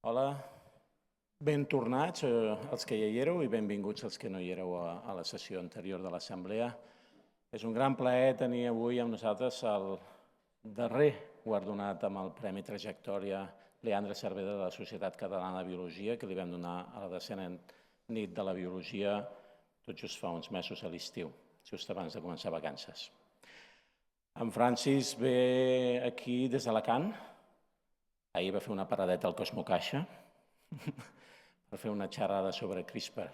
Hola, ben tornats els que ja hi éreu i benvinguts els que no hi éreu a la sessió anterior de l'Assemblea. És un gran plaer tenir avui amb nosaltres el darrer guardonat amb el Premi Trajectòria Leandre Cervera de la Societat Catalana de Biologia, que li vam donar a la 10a nit de la Biologia tot just fa uns mesos a l'estiu, just abans de començar vacances. En Francis ve aquí des d'Alacant. Ahir va fer una paradeta al Cosmocaixa per fer una xerrada sobre CRISPR.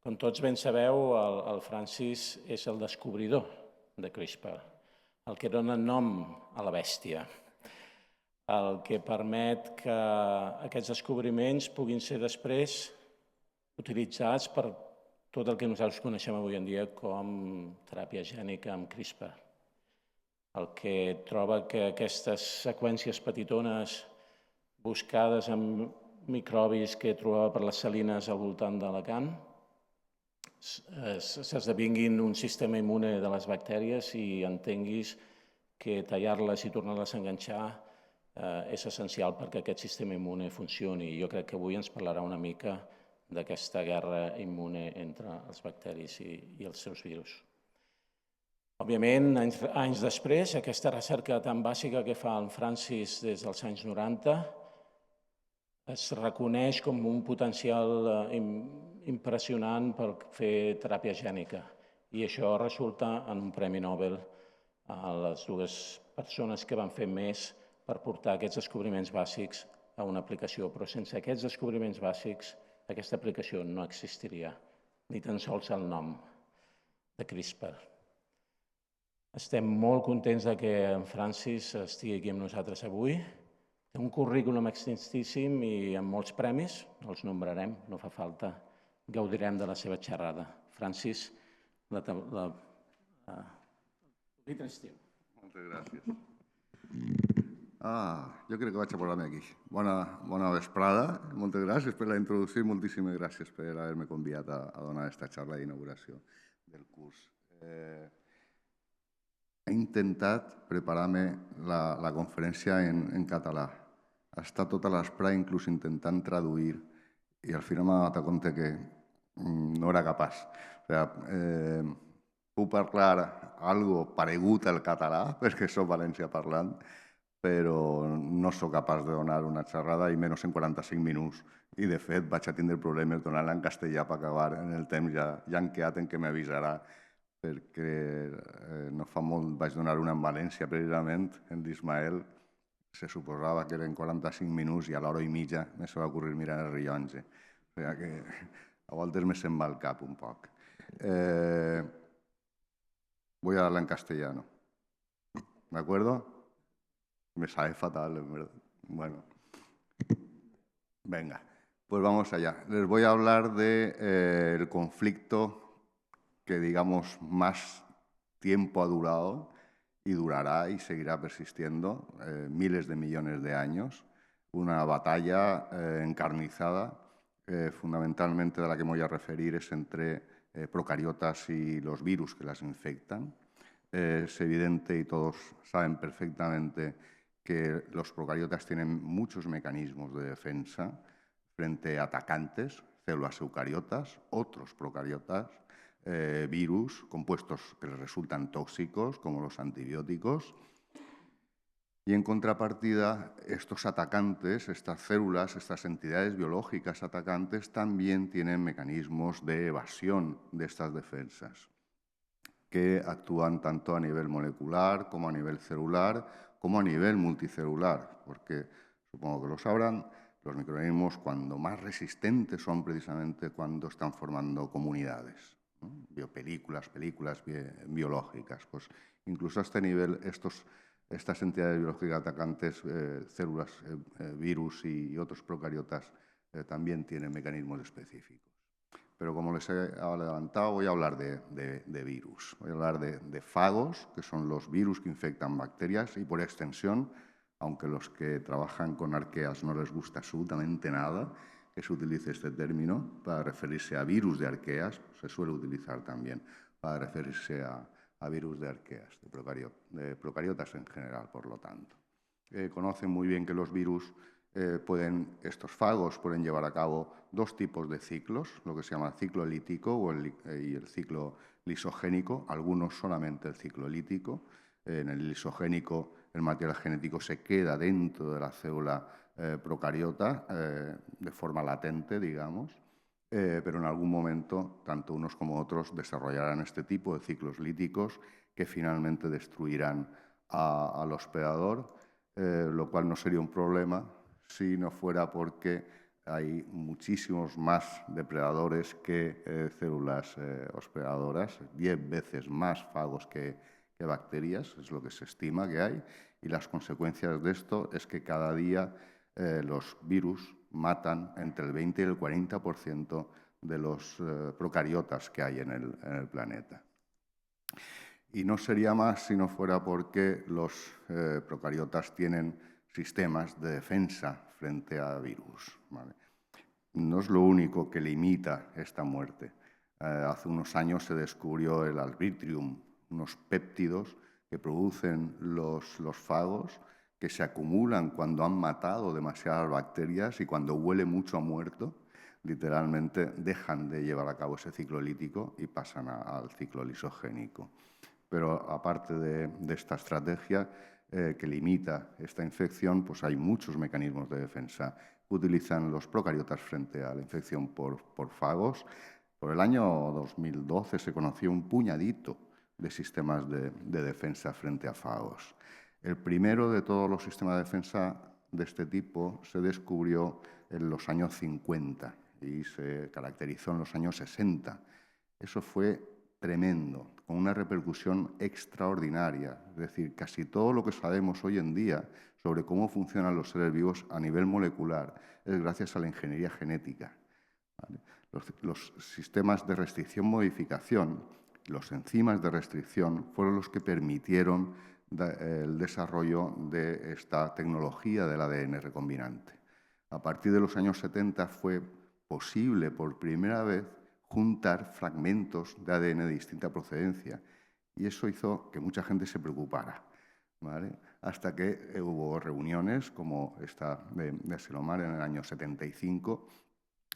Com tots ben sabeu, el Francis és el descobridor de CRISPR, el que dona nom a la bèstia, el que permet que aquests descobriments puguin ser després utilitzats per tot el que nosaltres coneixem avui en dia com teràpia gènica amb CRISPR. El que troba que aquestes seqüències petitones buscades amb microbis que trobava per les salines al voltant d'Alacant s'esdevinguin un sistema immune de les bactèries i entenguis que tallar-les i tornar-les a enganxar és essencial perquè aquest sistema immune funcioni. Jo crec que avui ens parlarà una mica d'aquesta guerra immune entre els bacteris i els seus virus. Òbviament, anys després, aquesta recerca tan bàsica que fa el Francis des dels anys 90 es reconeix com un potencial impressionant per fer teràpia gènica i això resulta en un Premi Nobel a les dues persones que van fer més per portar aquests descobriments bàsics a una aplicació, però sense aquests descobriments bàsics aquesta aplicació no existiria, ni tan sols el nom de CRISPR. Estem molt contents que en Francis estigui aquí amb nosaltres avui. Té un currículum extensíssim i amb molts premis, els nombrarem, no fa falta, gaudirem de la seva xerrada. Francis, dit estiu. Moltes gràcies. Jo crec que vaig a posar-me aquí. Bona vesprada, moltes gràcies per la introducció i moltíssimes gràcies per haver-me convidat a donar aquesta xerrada d'inauguració del curs. He intentat preparar-me la conferència en català. Ha estat tota l'espera inclús intentant traduir i al final m'he donat compte que no era capaç. Puc parlar algo paregut al català perquè soc valencià parlant, però no soc capaç de donar una xerrada i menys en 45 minuts. I de fet vaig a tindre problemes donant-la en castellà per acabar en el temps. Ja han quedat en què m'avisarà perquè no fa molt vaig donar una en València precisament, en l'Ismael. Se suposava que eren 45 minuts i a l'hora i mitja me se va ocurrir mirar el rellotge. O sigui que a voltes me se'n va el cap un poc. Voy a darla en castellano. ¿De acuerdo? Me sale fatal, en verdad. Bueno. Venga, pues vamos allá. Les voy a hablar del conflicto que, digamos, más tiempo ha durado y durará y seguirá persistiendo miles de millones de años. Una batalla encarnizada, fundamentalmente de la que me voy a referir es entre procariotas y los virus que las infectan. Es evidente y todos saben perfectamente que los procariotas tienen muchos mecanismos de defensa frente a atacantes, células eucariotas, otros procariotas, virus, compuestos que les resultan tóxicos, como los antibióticos. Y en contrapartida, estos atacantes, estas células, estas entidades biológicas atacantes, también tienen mecanismos de evasión de estas defensas, que actúan tanto a nivel molecular como a nivel celular, como a nivel multicelular, porque supongo que lo sabrán, los microorganismos cuando más resistentes son precisamente cuando están formando comunidades, ¿no? Biopelículas, películas biológicas. Pues incluso a este nivel estas entidades biológicas atacantes, células, virus y otros procariotas también tienen mecanismos específicos. Pero como les he adelantado, voy a hablar de virus. Voy a hablar de fagos, que son los virus que infectan bacterias y por extensión, aunque los que trabajan con arqueas no les gusta absolutamente nada que se utilice este término para referirse a virus de arqueas, se suele utilizar también para referirse a virus de arqueas, de procariotas en general, por lo tanto. Conocen muy bien que los virus estos fagos pueden llevar a cabo dos tipos de ciclos, lo que se llama ciclo lítico y el ciclo lisogénico, algunos solamente el ciclo lítico. En el lisogénico el material genético se queda dentro de la célula procariota de forma latente, digamos, pero en algún momento tanto unos como otros desarrollarán este tipo de ciclos líticos que finalmente destruirán al hospedador, lo cual no sería un problema si no fuera porque hay muchísimos más depredadores que células hospedadoras, 10 veces más fagos que bacterias, es lo que se estima que hay, y las consecuencias de esto es que cada día los virus matan entre el 20 y el 40% de los procariotas que hay en el planeta. Y no sería más si no fuera porque los procariotas tienen sistemas de defensa frente a virus, ¿vale? No es lo único que limita esta muerte. Hace unos años se descubrió el Albitrium, unos péptidos que producen los fagos que se acumulan cuando han matado demasiadas bacterias y cuando huele mucho a muerto, literalmente dejan de llevar a cabo ese ciclo lítico y pasan al ciclo lisogénico. Pero aparte de esta estrategia que limita esta infección, pues hay muchos mecanismos de defensa que utilizan los procariotas frente a la infección por fagos. Por el año 2012 se conoció un puñadito de sistemas de defensa frente a fagos. El primero de todos los sistemas de defensa de este tipo se descubrió en los años 50 y se caracterizó en los años 60. Eso fue tremendo, con una repercusión extraordinaria. Es decir, casi todo lo que sabemos hoy en día sobre cómo funcionan los seres vivos a nivel molecular es gracias a la ingeniería genética, ¿vale? Los sistemas de restricción-modificación, los enzimas de restricción, fueron los que permitieron el desarrollo de esta tecnología del ADN recombinante. A partir de los años 70 fue posible por primera vez juntar fragmentos de ADN de distinta procedencia y eso hizo que mucha gente se preocupara, ¿vale? Hasta que hubo reuniones como esta de Selomar en el año 75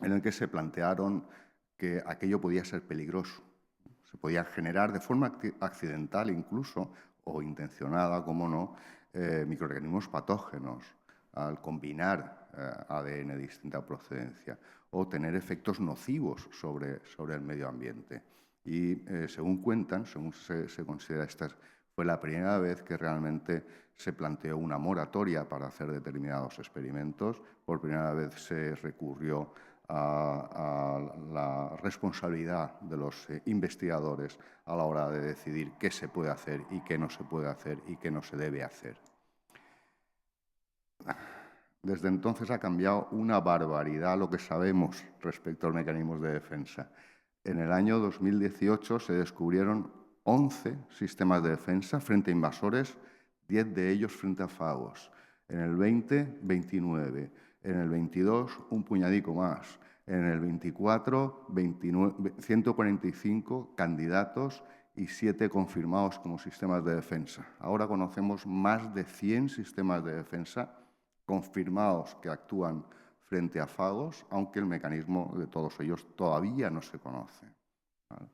en el que se plantearon que aquello podía ser peligroso. Se podía generar de forma accidental incluso o intencionada, como no, microorganismos patógenos al combinar ADN de distinta procedencia o tener efectos nocivos sobre el medio ambiente. Y según cuentan, según se considera, esta fue la primera vez que realmente se planteó una moratoria para hacer determinados experimentos. Por primera vez se recurrió a la responsabilidad de los investigadores a la hora de decidir qué se puede hacer y qué no se puede hacer y qué no se debe hacer. Desde entonces ha cambiado una barbaridad lo que sabemos respecto a los mecanismos de defensa. En el año 2018 se descubrieron 11 sistemas de defensa frente a invasores, 10 de ellos frente a fagos. En el 20, 29. En el 22, un puñadico más. En el 24, 145 candidatos y 7 confirmados como sistemas de defensa. Ahora conocemos más de 100 sistemas de defensa confirmados que actúan frente a fagos, aunque el mecanismo de todos ellos todavía no se conoce, ¿vale?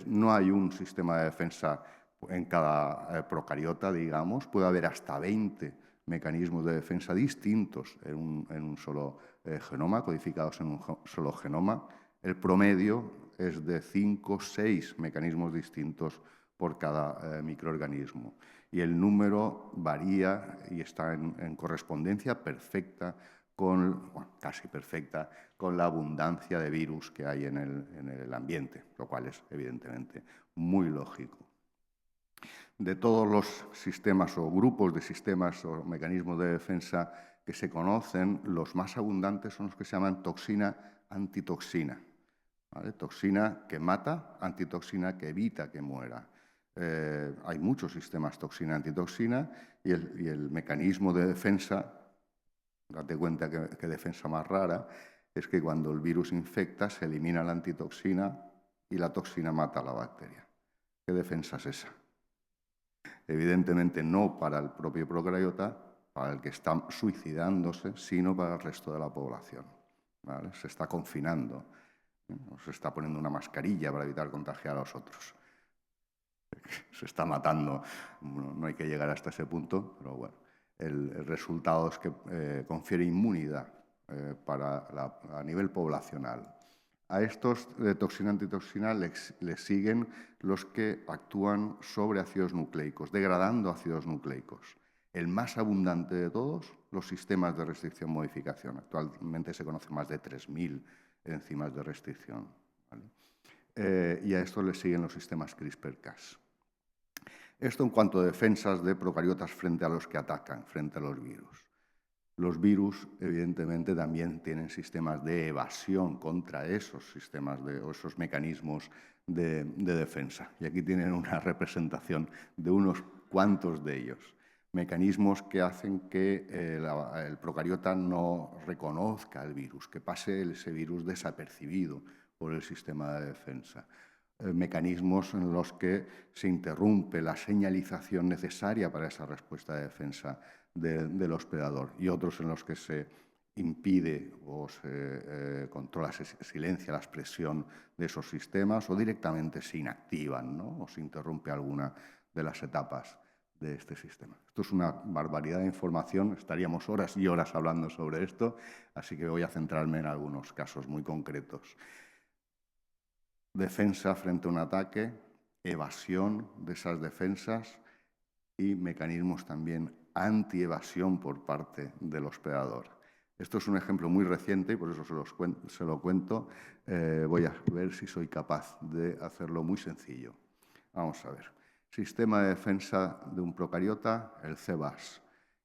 No hay un sistema de defensa en cada procariota, digamos. Puede haber hasta 20 mecanismos de defensa distintos en un solo genoma, codificados en un solo genoma. El promedio es de 5 o 6 mecanismos distintos por cada microorganismo. Y el número varía y está en correspondencia perfecta casi perfecta, con la abundancia de virus que hay en el ambiente, lo cual es evidentemente muy lógico. De todos los sistemas o grupos de sistemas o mecanismos de defensa que se conocen, los más abundantes son los que se llaman toxina-antitoxina, ¿vale? Toxina que mata, antitoxina que evita que muera. Hay muchos sistemas toxina-antitoxina y el mecanismo de defensa, date cuenta que defensa más rara, es que cuando el virus infecta se elimina la antitoxina y la toxina mata a la bacteria. ¿Qué defensa es esa? Evidentemente no para el propio procariota, para el que está suicidándose, sino para el resto de la población, ¿vale? Se está confinando, o se está poniendo una mascarilla para evitar contagiar a los otros. Se está matando. No hay que llegar hasta ese punto, pero bueno, el resultado es que confiere inmunidad a nivel poblacional. A estos de toxina antitoxina les siguen los que actúan sobre ácidos nucleicos, degradando ácidos nucleicos. El más abundante de todos, los sistemas de restricción-modificación. Actualmente se conocen más de 3.000 enzimas de restricción, ¿vale? Y a esto les siguen los sistemas CRISPR-Cas. Esto en cuanto a defensas de procariotas frente a los que atacan, frente a los virus. Los virus, evidentemente, también tienen sistemas de evasión contra esos sistemas o esos mecanismos de defensa. Y aquí tienen una representación de unos cuantos de ellos. Mecanismos que hacen que el procariota no reconozca el virus, que pase ese virus desapercibido por el sistema de defensa. Mecanismos en los que se interrumpe la señalización necesaria para esa respuesta de defensa del hospedador, y otros en los que se impide o se controla, se silencia la expresión de esos sistemas, o directamente se inactivan, ¿no? O se interrumpe alguna de las etapas de este sistema. Esto es una barbaridad de información, estaríamos horas y horas hablando sobre esto, así que voy a centrarme en algunos casos muy concretos. Defensa frente a un ataque, evasión de esas defensas y mecanismos también anti-evasión por parte del hospedador. Esto es un ejemplo muy reciente y por eso se lo cuento. Voy a ver si soy capaz de hacerlo muy sencillo. Vamos a ver. Sistema de defensa de un procariota, el CBAS,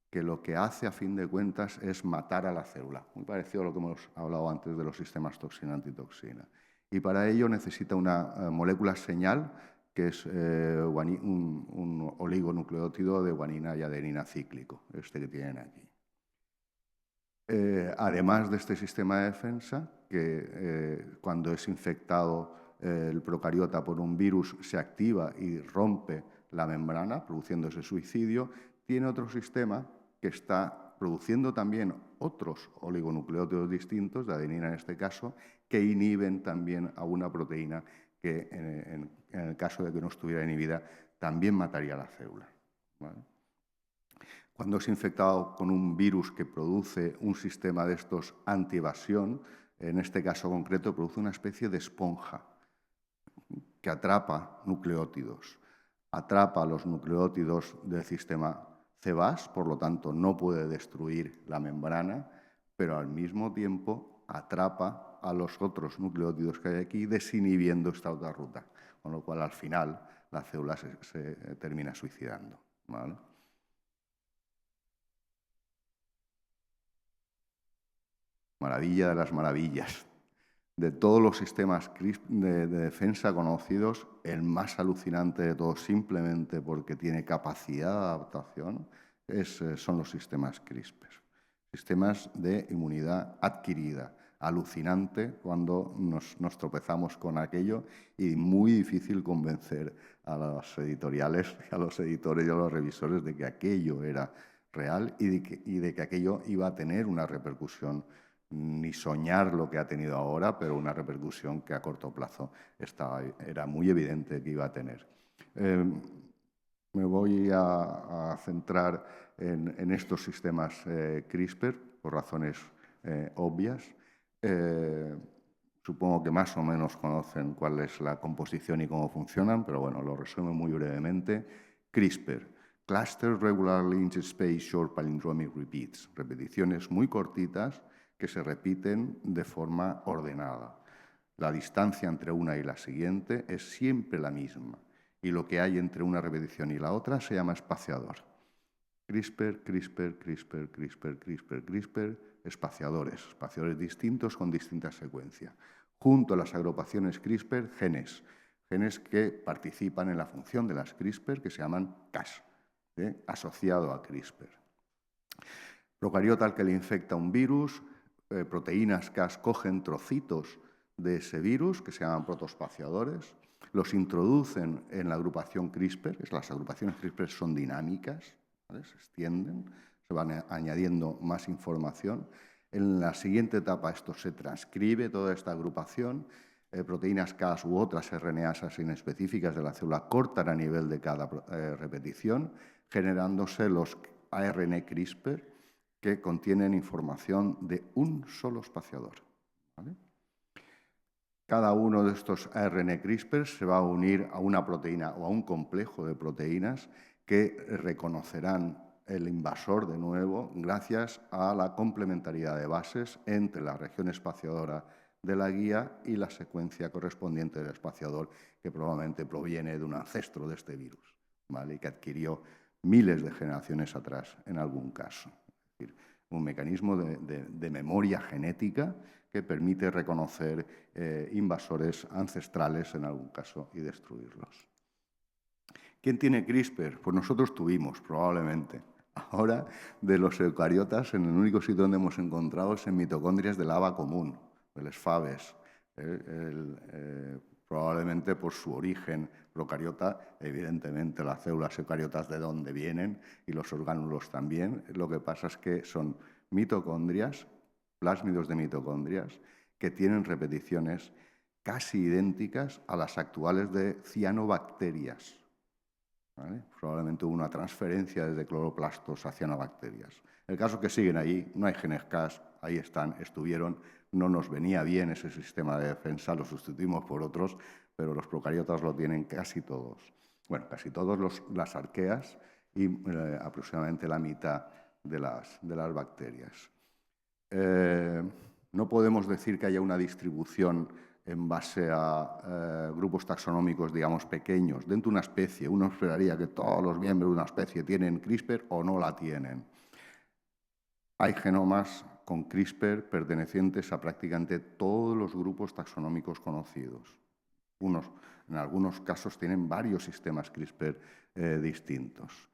que lo que hace a fin de cuentas es matar a la célula. Muy parecido a lo que hemos hablado antes de los sistemas toxina-antitoxina. Y para ello necesita una molécula señal que es un oligonucleótido de guanina y adenina cíclico, este que tienen aquí. Además de este sistema de defensa, que cuando es infectado el procariota por un virus se activa y rompe la membrana, produciendo ese suicidio, tiene otro sistema que está produciendo también otros oligonucleótidos distintos, de adenina en este caso, que inhiben también a una proteína que en el caso de que no estuviera inhibida también mataría a la célula, ¿vale? Cuando es infectado con un virus que produce un sistema de estos anti-evasión, en este caso concreto produce una especie de esponja que atrapa nucleótidos. Atrapa los nucleótidos del sistema CBAS, por lo tanto no puede destruir la membrana, pero al mismo tiempo atrapa a los otros nucleótidos que hay aquí, desinhibiendo esta otra ruta, con lo cual al final la célula se termina suicidando, ¿vale? Maravilla de las maravillas. De todos los sistemas de defensa conocidos, el más alucinante de todos, simplemente porque tiene capacidad de adaptación, son los sistemas CRISPR. Sistemas de inmunidad adquirida. Alucinante cuando nos tropezamos con aquello y muy difícil convencer a las editoriales, a los editores y a los revisores de que aquello era real y de que aquello iba a tener una repercusión, ni soñar lo que ha tenido ahora, pero una repercusión que a corto plazo era muy evidente que iba a tener. Me voy a centrar en estos sistemas CRISPR por razones obvias. Supongo que más o menos conocen cuál es la composición y cómo funcionan, pero bueno, lo resumo muy brevemente. CRISPR, Cluster Regularly Interspaced Short Palindromic Repeats, repeticiones muy cortitas que se repiten de forma ordenada. La distancia entre una y la siguiente es siempre la misma y lo que hay entre una repetición y la otra se llama espaciador. CRISPR, CRISPR, CRISPR, CRISPR, CRISPR, CRISPR, espaciadores distintos con distinta secuencia. Junto a las agrupaciones CRISPR, genes que participan en la función de las CRISPR que se llaman Cas, asociado a CRISPR. Procariota al que le infecta un virus, proteínas Cas cogen trocitos de ese virus que se llaman protoespaciadores, los introducen en la agrupación CRISPR, las agrupaciones CRISPR son dinámicas, ¿vale? Se extienden, se van añadiendo más información. En la siguiente etapa esto se transcribe, toda esta agrupación, proteínas Cas u otras RNAsas inespecíficas de la célula cortan a nivel de cada repetición, generándose los ARN CRISPR que contienen información de un solo espaciador. ¿Vale? Cada uno de estos ARN CRISPR se va a unir a una proteína o a un complejo de proteínas que reconocerán el invasor de nuevo gracias a la complementariedad de bases entre la región espaciadora de la guía y la secuencia correspondiente del espaciador, que probablemente proviene de un ancestro de este virus, ¿vale? Y que adquirió miles de generaciones atrás en algún caso. Es decir, un mecanismo de memoria genética que permite reconocer invasores ancestrales en algún caso y destruirlos. ¿Quién tiene CRISPR? Pues nosotros tuvimos, probablemente. Ahora, de los eucariotas, en el único sitio donde hemos encontrado es en mitocondrias de la haba común, de las faves. Probablemente por su origen procariota, evidentemente las células eucariotas de dónde vienen y los orgánulos también. Lo que pasa es que son mitocondrias, plásmidos de mitocondrias, que tienen repeticiones casi idénticas a las actuales de cianobacterias. ¿Vale? Probablemente hubo una transferencia desde cloroplastos a cianobacterias. El caso es que siguen ahí, no hay genes Cas, ahí están, estuvieron, no nos venía bien ese sistema de defensa, lo sustituimos por otros, pero los procariotas lo tienen casi todos. Bueno, casi todos las arqueas y aproximadamente la mitad de las bacterias. No podemos decir que haya una distribución en base a grupos taxonómicos, digamos, pequeños. Dentro de una especie, uno esperaría que todos los miembros de una especie tienen CRISPR o no la tienen. Hay genomas con CRISPR pertenecientes a prácticamente todos los grupos taxonómicos conocidos. En algunos casos tienen varios sistemas CRISPR distintos.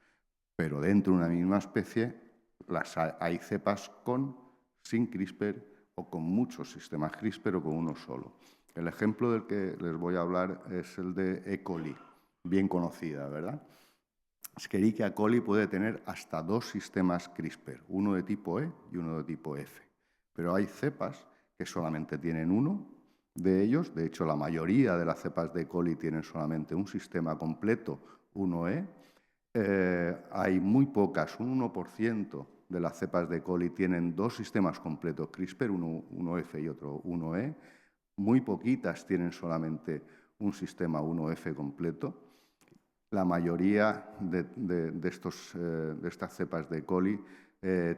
Pero dentro de una misma especie hay cepas sin CRISPR o con muchos sistemas CRISPR o con uno solo. El ejemplo del que les voy a hablar es el de E. coli, bien conocida, ¿verdad? Escherichia coli puede tener hasta 2 sistemas CRISPR, uno de tipo E y uno de tipo F. Pero hay cepas que solamente tienen uno de ellos. De hecho, la mayoría de las cepas de E. coli tienen solamente un sistema completo, 1E. Hay muy pocas, un 1% de las cepas de E. coli tienen 2 sistemas completos CRISPR, uno F y otro 1E. Muy poquitas tienen solamente un sistema 1F completo. La mayoría de estas cepas de E. coli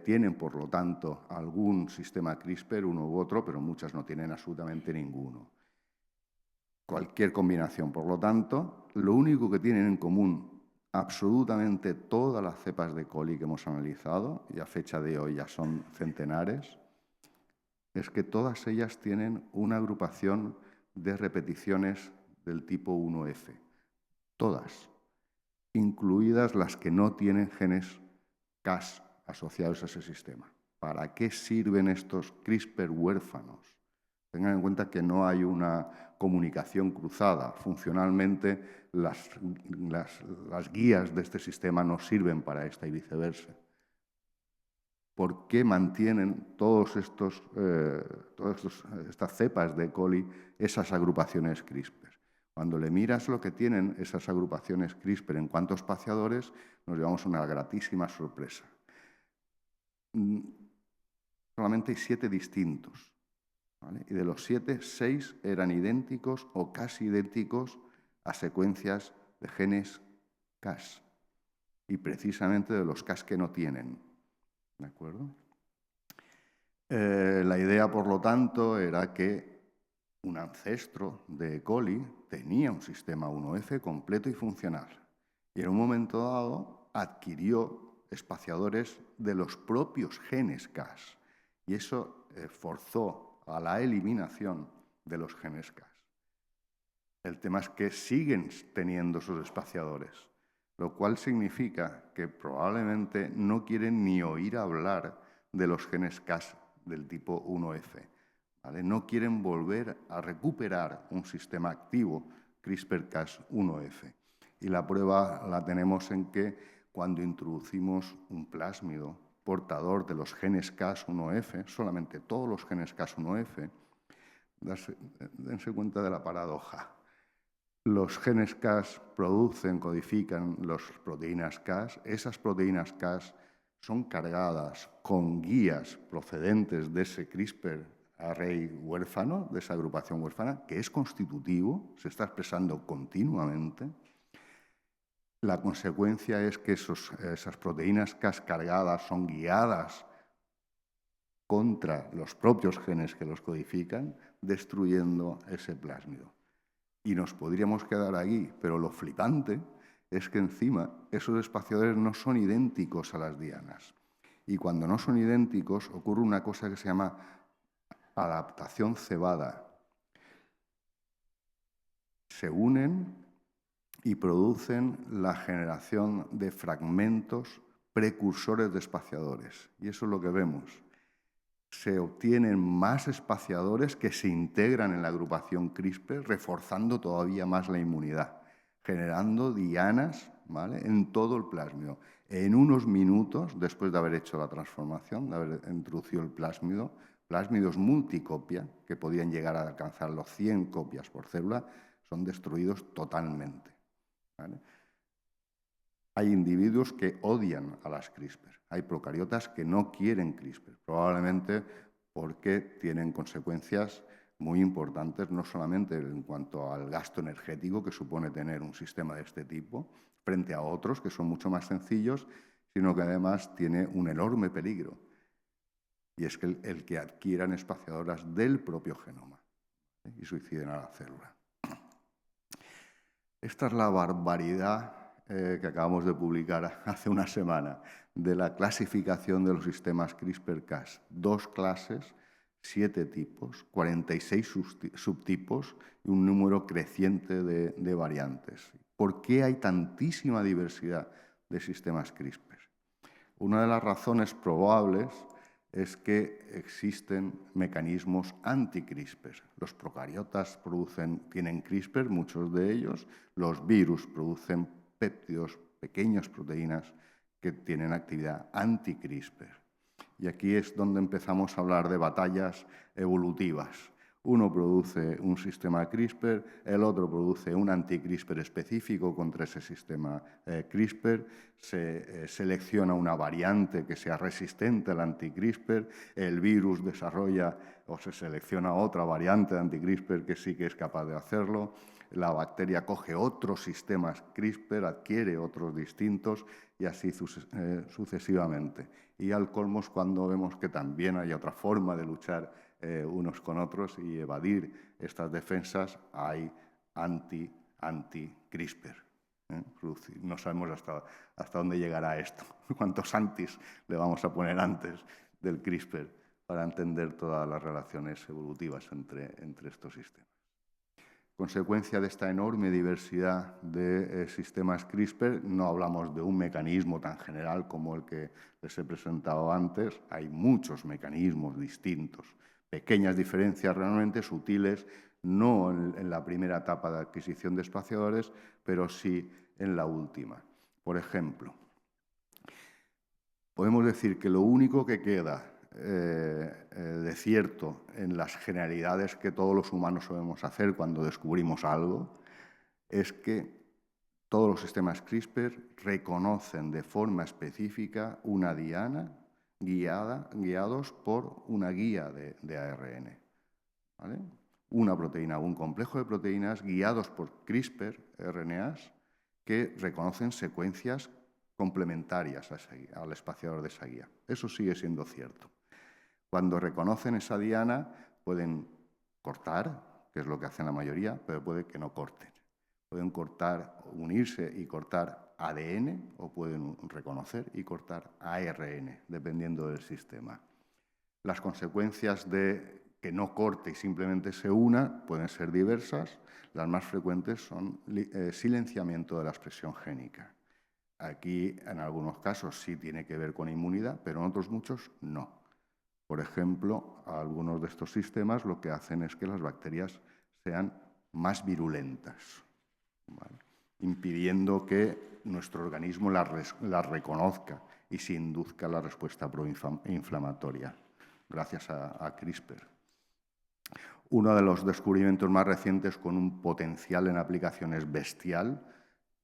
tienen, por lo tanto, algún sistema CRISPR, uno u otro, pero muchas no tienen absolutamente ninguno. Cualquier combinación, por lo tanto, lo único que tienen en común absolutamente todas las cepas de E. coli que hemos analizado, y a fecha de hoy ya son centenares, es que todas ellas tienen una agrupación de repeticiones del tipo 1F. Todas, incluidas las que no tienen genes Cas asociados a ese sistema. ¿Para qué sirven estos CRISPR huérfanos? Tengan en cuenta que no hay una comunicación cruzada. Funcionalmente, las guías de este sistema no sirven para esta y viceversa. ¿Por qué mantienen todas estas cepas de E. coli esas agrupaciones CRISPR? Cuando le miras lo que tienen esas agrupaciones CRISPR en cuanto a espaciadores, nos llevamos una gratísima sorpresa. Solamente hay 7 distintos, ¿vale? Y de los 7, 6 eran idénticos o casi idénticos a secuencias de genes Cas, y precisamente de los Cas que no tienen. ¿De acuerdo? La idea, por lo tanto, era que un ancestro de E. coli tenía un sistema 1F completo y funcional. Y en un momento dado adquirió espaciadores de los propios genes Cas. Y eso forzó a la eliminación de los genes Cas. El tema es que siguen teniendo esos espaciadores, lo cual significa que probablemente no quieren ni oír hablar de los genes Cas del tipo 1F. ¿Vale? No quieren volver a recuperar un sistema activo CRISPR-Cas1F. Y la prueba la tenemos en que cuando introducimos un plásmido portador de los genes Cas1F, solamente todos los genes Cas1F, dense cuenta de la paradoja. Los genes Cas codifican las proteínas Cas. Esas proteínas Cas son cargadas con guías procedentes de ese CRISPR array huérfano, de esa agrupación huérfana, que es constitutivo, se está expresando continuamente. La consecuencia es que esas proteínas Cas cargadas son guiadas contra los propios genes que los codifican, destruyendo ese plásmido. Y nos podríamos quedar ahí, pero lo flipante es que encima esos espaciadores no son idénticos a las dianas. Y cuando no son idénticos ocurre una cosa que se llama adaptación cebada. Se unen y producen la generación de fragmentos precursores de espaciadores. Y eso es lo que vemos. Se obtienen más espaciadores que se integran en la agrupación CRISPR, reforzando todavía más la inmunidad, generando dianas, ¿vale?, en todo el plásmido. En unos minutos, después de haber hecho la transformación, de haber introducido el plásmido, plásmidos multicopia, que podían llegar a alcanzar los 100 copias por célula, son destruidos totalmente, ¿vale? Hay individuos que odian a las CRISPR. Hay procariotas que no quieren CRISPR, probablemente porque tienen consecuencias muy importantes, no solamente en cuanto al gasto energético que supone tener un sistema de este tipo, frente a otros que son mucho más sencillos, sino que además tiene un enorme peligro, y es que el que adquieran espaciadoras del propio genoma, ¿eh?, y suiciden a la célula. Esta es la barbaridad que acabamos de publicar hace una semana, de la clasificación de los sistemas CRISPR-Cas. 2 clases, 7 tipos, 46 subtipos y un número creciente de variantes. ¿Por qué hay tantísima diversidad de sistemas CRISPR? Una de las razones probables es que existen mecanismos anti-CRISPR. Los procariotas tienen CRISPR, muchos de ellos. Los virus producen péptidos, pequeñas proteínas que tienen actividad anti-CRISPR. Y aquí es donde empezamos a hablar de batallas evolutivas. Uno produce un sistema CRISPR, el otro produce un anti-CRISPR específico contra ese sistema CRISPR, se selecciona una variante que sea resistente al anti-CRISPR, el virus desarrolla o se selecciona otra variante de anti-CRISPR que sí que es capaz de hacerlo, la bacteria coge otros sistemas CRISPR, adquiere otros distintos y así sucesivamente. Y al colmo es cuando vemos que también hay otra forma de luchar unos con otros y evadir estas defensas, hay anti-CRISPR. No sabemos hasta dónde llegará esto, cuántos antis le vamos a poner antes del CRISPR para entender todas las relaciones evolutivas entre estos sistemas. Consecuencia de esta enorme diversidad de sistemas CRISPR, no hablamos de un mecanismo tan general como el que les he presentado antes, hay muchos mecanismos distintos, pequeñas diferencias realmente sutiles, no en la primera etapa de adquisición de espaciadores, pero sí en la última. Por ejemplo, podemos decir que lo único que queda de cierto en las generalidades que todos los humanos solemos hacer cuando descubrimos algo es que todos los sistemas CRISPR reconocen de forma específica una diana guiados por una guía de ARN, ¿vale? Una proteína o un complejo de proteínas guiados por CRISPR-RNAs que reconocen secuencias complementarias al espaciador de esa guía. Eso sigue siendo cierto. Cuando reconocen esa diana, pueden cortar, que es lo que hacen la mayoría, pero puede que no corten. Pueden cortar, unirse y cortar ADN o pueden reconocer y cortar ARN, dependiendo del sistema. Las consecuencias de que no corte y simplemente se una pueden ser diversas. Las más frecuentes son silenciamiento de la expresión génica. Aquí, en algunos casos, sí tiene que ver con inmunidad, pero en otros muchos no. Por ejemplo, algunos de estos sistemas lo que hacen es que las bacterias sean más virulentas, ¿vale?, impidiendo que nuestro organismo las reconozca y se induzca la respuesta proinflamatoria, gracias a CRISPR. Uno de los descubrimientos más recientes con un potencial en aplicaciones bestial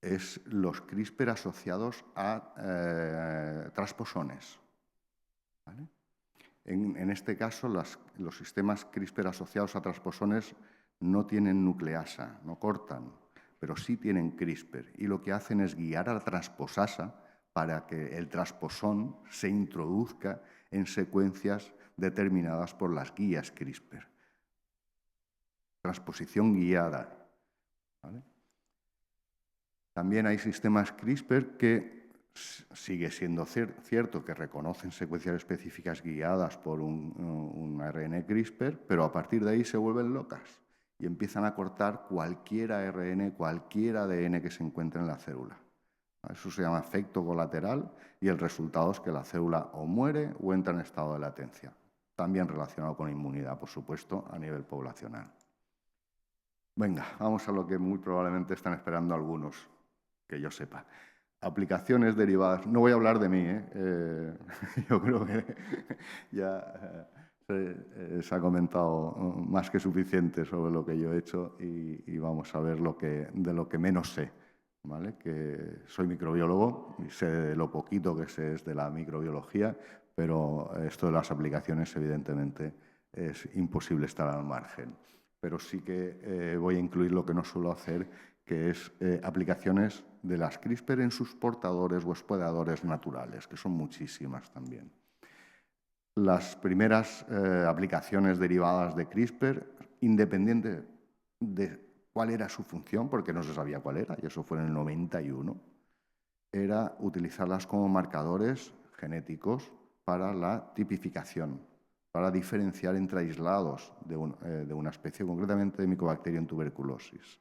es los CRISPR asociados a transposones, ¿vale? En este caso, los sistemas CRISPR asociados a transposones no tienen nucleasa, no cortan, pero sí tienen CRISPR, y lo que hacen es guiar a la transposasa para que el transposón se introduzca en secuencias determinadas por las guías CRISPR. Transposición guiada, ¿vale? También hay sistemas CRISPR que sigue siendo cierto que reconocen secuencias específicas guiadas por un ARN CRISPR, pero a partir de ahí se vuelven locas y empiezan a cortar cualquier ARN, cualquier ADN que se encuentre en la célula. Eso se llama efecto colateral y el resultado es que la célula o muere o entra en estado de latencia. También relacionado con inmunidad, por supuesto, a nivel poblacional. Venga, vamos a lo que muy probablemente están esperando algunos, que yo sepa. Aplicaciones derivadas. No voy a hablar de mí, yo creo que ya se ha comentado más que suficiente sobre lo que yo he hecho y vamos a ver de lo que menos sé, ¿vale? Que soy microbiólogo y sé de lo poquito que sé es de la microbiología, pero esto de las aplicaciones evidentemente es imposible estar al margen. Pero sí que voy a incluir lo que no suelo hacer, que es aplicaciones de las CRISPR en sus portadores o hospedadores naturales, que son muchísimas también. Las primeras aplicaciones derivadas de CRISPR, independiente de cuál era su función, porque no se sabía cuál era, y eso fue en el 91, era utilizarlas como marcadores genéticos para la tipificación, para diferenciar entre aislados de una especie, concretamente de Mycobacterium tuberculosis.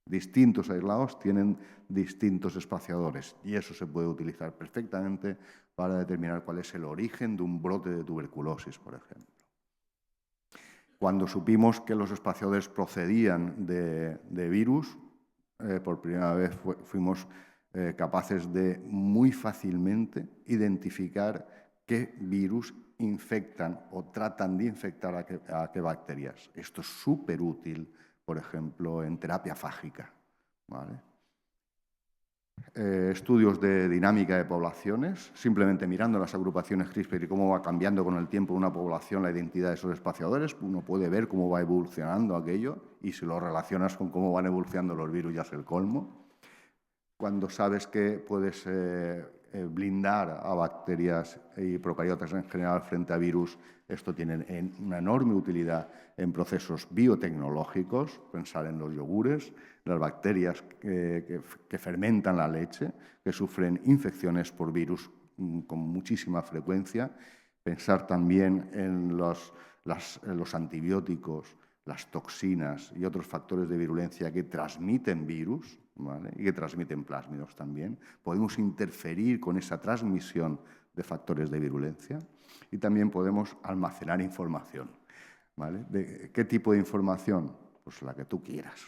Distintos aislados tienen distintos espaciadores y eso se puede utilizar perfectamente para determinar cuál es el origen de un brote de tuberculosis, por ejemplo. Cuando supimos que los espaciadores procedían de virus, por primera vez fuimos capaces de muy fácilmente identificar qué virus infectan o tratan de infectar a qué bacterias. Esto es súper útil, por ejemplo, en terapia fágica, ¿vale? Estudios de dinámica de poblaciones, simplemente mirando las agrupaciones CRISPR y cómo va cambiando con el tiempo una población la identidad de esos espaciadores, uno puede ver cómo va evolucionando aquello y si lo relacionas con cómo van evolucionando los virus ya es el colmo. Cuando sabes que puedes blindar a bacterias y procariotas en general frente a virus, esto tiene una enorme utilidad en procesos biotecnológicos, pensar en los yogures, las bacterias que fermentan la leche, que sufren infecciones por virus con muchísima frecuencia, pensar también en los antibióticos, las toxinas y otros factores de virulencia que transmiten virus, ¿vale? Y que transmiten plásmidos también. Podemos interferir con esa transmisión de factores de virulencia y también podemos almacenar información, ¿vale? ¿De qué tipo de información? Pues la que tú quieras.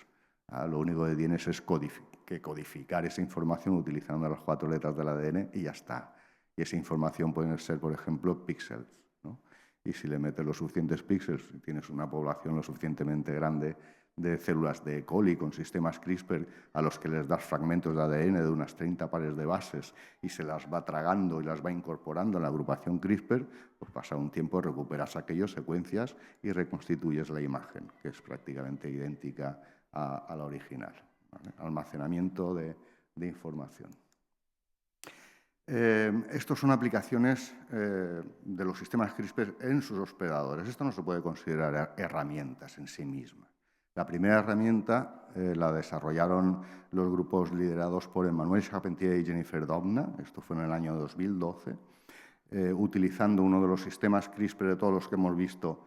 Lo único que tienes es codificar esa información utilizando las 4 letras del ADN y ya está. Y esa información pueden ser, por ejemplo, píxeles, ¿no? Y si le metes los suficientes píxeles, tienes una población lo suficientemente grande de células de E. coli con sistemas CRISPR a los que les das fragmentos de ADN de unas 30 pares de bases y se las va tragando y las va incorporando en la agrupación CRISPR, pues pasa un tiempo, recuperas aquellas secuencias y reconstituyes la imagen, que es prácticamente idéntica a la original, ¿vale? Almacenamiento de información. Estos son aplicaciones de los sistemas CRISPR en sus hospedadores. Esto no se puede considerar herramientas en sí mismas. La primera herramienta la desarrollaron los grupos liderados por Emmanuel Charpentier y Jennifer Doudna, esto fue en el año 2012, utilizando uno de los sistemas CRISPR de todos los que hemos visto,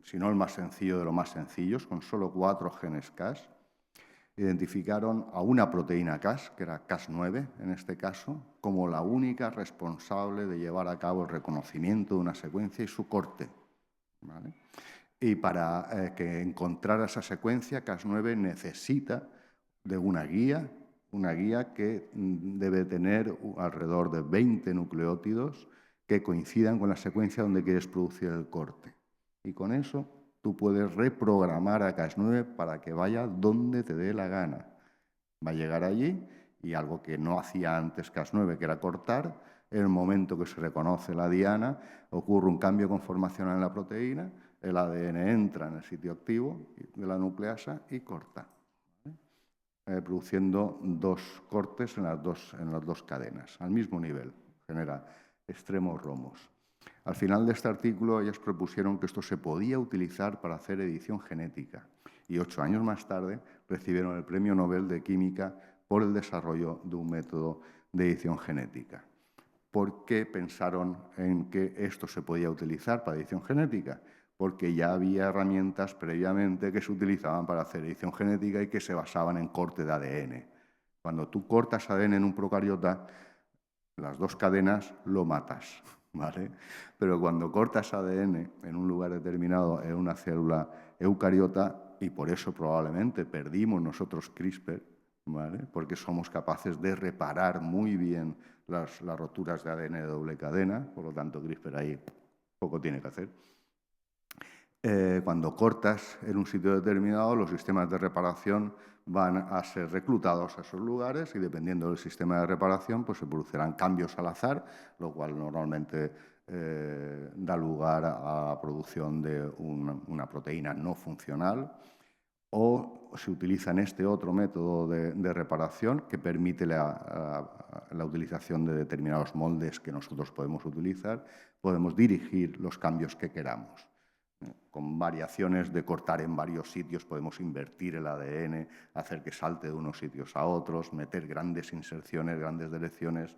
si no el más sencillo de los más sencillos, con solo 4 genes Cas. Identificaron a una proteína Cas, que era Cas9 en este caso, como la única responsable de llevar a cabo el reconocimiento de una secuencia y su corte, ¿vale? Y para que encontrara esa secuencia, Cas9 necesita de una guía, una guía que debe tener alrededor de 20 nucleótidos que coincidan con la secuencia donde quieres producir el corte. Y con eso tú puedes reprogramar a Cas9 para que vaya donde te dé la gana. Va a llegar allí y algo que no hacía antes Cas9, que era cortar, en el momento que se reconoce la diana, ocurre un cambio conformacional en la proteína, el ADN entra en el sitio activo de la nucleasa y corta, produciendo dos cortes en las dos cadenas, al mismo nivel, genera extremos romos. Al final de este artículo, ellos propusieron que esto se podía utilizar para hacer edición genética y 8 años más tarde recibieron el Premio Nobel de Química por el desarrollo de un método de edición genética. ¿Por qué pensaron en que esto se podía utilizar para edición genética? Porque ya había herramientas previamente que se utilizaban para hacer edición genética y que se basaban en corte de ADN. Cuando tú cortas ADN en un procariota, las dos cadenas lo matas, ¿vale? Pero cuando cortas ADN en un lugar determinado, en una célula eucariota, y por eso probablemente perdimos nosotros CRISPR, ¿vale? Porque somos capaces de reparar muy bien las roturas de ADN de doble cadena, por lo tanto CRISPR ahí poco tiene que hacer. Cuando cortas en un sitio determinado, los sistemas de reparación van a ser reclutados a esos lugares y dependiendo del sistema de reparación pues se producirán cambios al azar, lo cual normalmente da lugar a la producción de una proteína no funcional, o se utiliza en este otro método de reparación que permite la utilización de determinados moldes que nosotros podemos utilizar, podemos dirigir los cambios que queramos. Con variaciones de cortar en varios sitios podemos invertir el ADN, hacer que salte de unos sitios a otros, meter grandes inserciones, grandes deleciones,